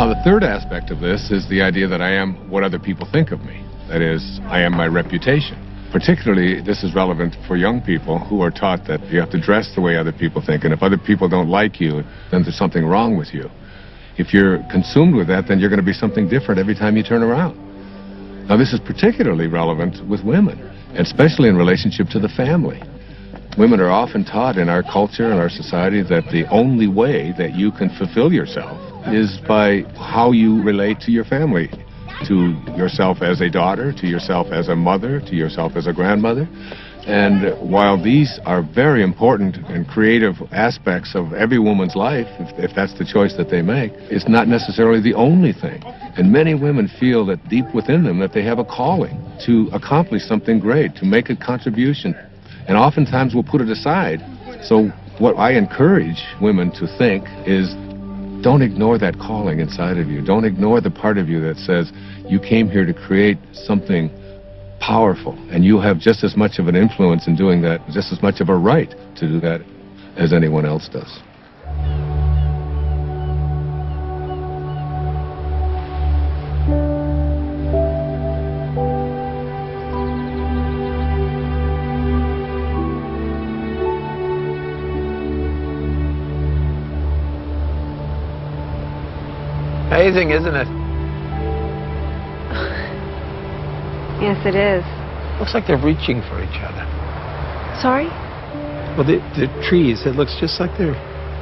Now, the third aspect of this is the idea that I am what other people think of me. That is, I am my reputation. Particularly, this is relevant for young people who are taught that you have to dress the way other people think, and if other people don't like you, then there's something wrong with you. If you're consumed with that, then you're going to be something different every time you turn around. Now, this is particularly relevant with women, especially in relationship to the family. Women are often taught in our culture and our society that the only way that you can fulfill yourself is by how you relate to your family, to yourself as a daughter, to yourself as a mother, to yourself as a grandmother. And while these are very important and creative aspects of every woman's life, if that's the choice that they make, it's not necessarily the only thing. And many women feel that deep within them that they have a calling to accomplish something great, to make a contribution, and oftentimes will put it aside. So what I encourage women to think is, don't ignore that calling inside of you. Don't ignore the part of you that says you came here to create something powerful, and you have just as much of an influence in doing that, just as much of a right to do that as anyone else does. Amazing, isn't it? Yes, it is. Looks like they're reaching for each other. Sorry? Well, the trees, it looks just like they're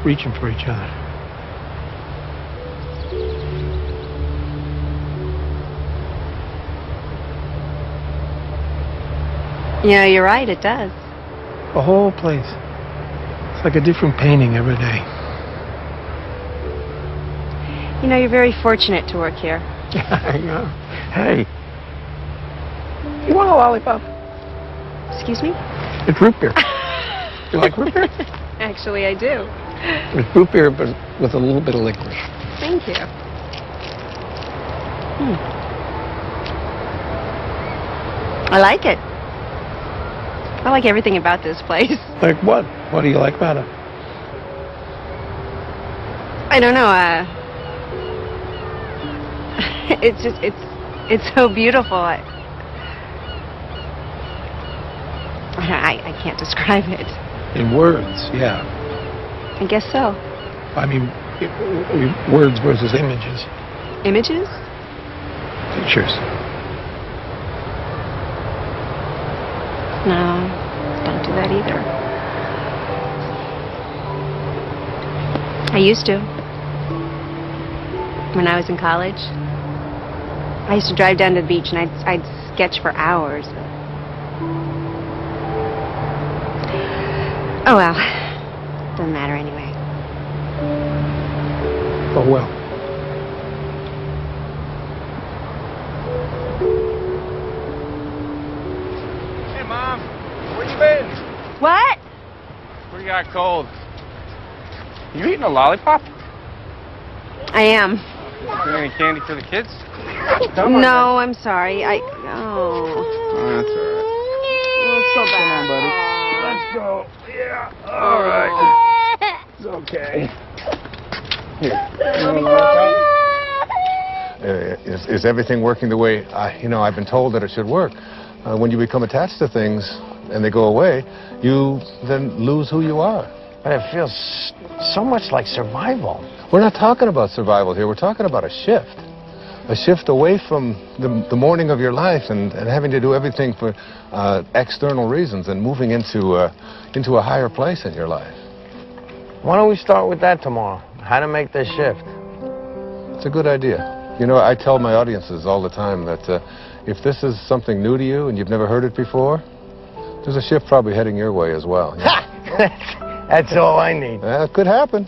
reaching for each other. Yeah, you're right, it does. The whole place. It's like a different painting every day. You know, you're very fortunate to work here. Yeah. Hey. You want a lollipop? Excuse me? It's root beer. You like root beer? Actually, I do. It's root beer, but with a little bit of licorice. Thank you. I like it. I like everything about this place. Like what? What do you like about it? I don't know, it's just, it's so beautiful. I can't describe it. In words, yeah. I guess so. I mean, words versus images. Images? Pictures. No, don't do that either. I used to. When I was in college, I used to drive down to the beach and I'd sketch for hours. Oh well, doesn't matter anyway. Oh well. Hey Mom, where you been? What? Pretty got cold. You eating a lollipop? I am. Got any candy for the kids? No, I'm sorry. Oh, that's all right. Let's go back. Come on, buddy. Let's go. Yeah. All right. It's okay. Here. Is everything working the way I've been told that it should work? When you become attached to things and they go away, you then lose who you are. But it feels so much like survival. We're not talking about survival here. We're talking about a shift. A shift away from the morning of your life and having to do everything for external reasons and moving into a higher place in your life. Why don't we start with that tomorrow? How to make this shift. It's a good idea. You know, I tell my audiences all the time that if this is something new to you and you've never heard it before, there's a shift probably heading your way as well. Ha! That's all I need. It could happen.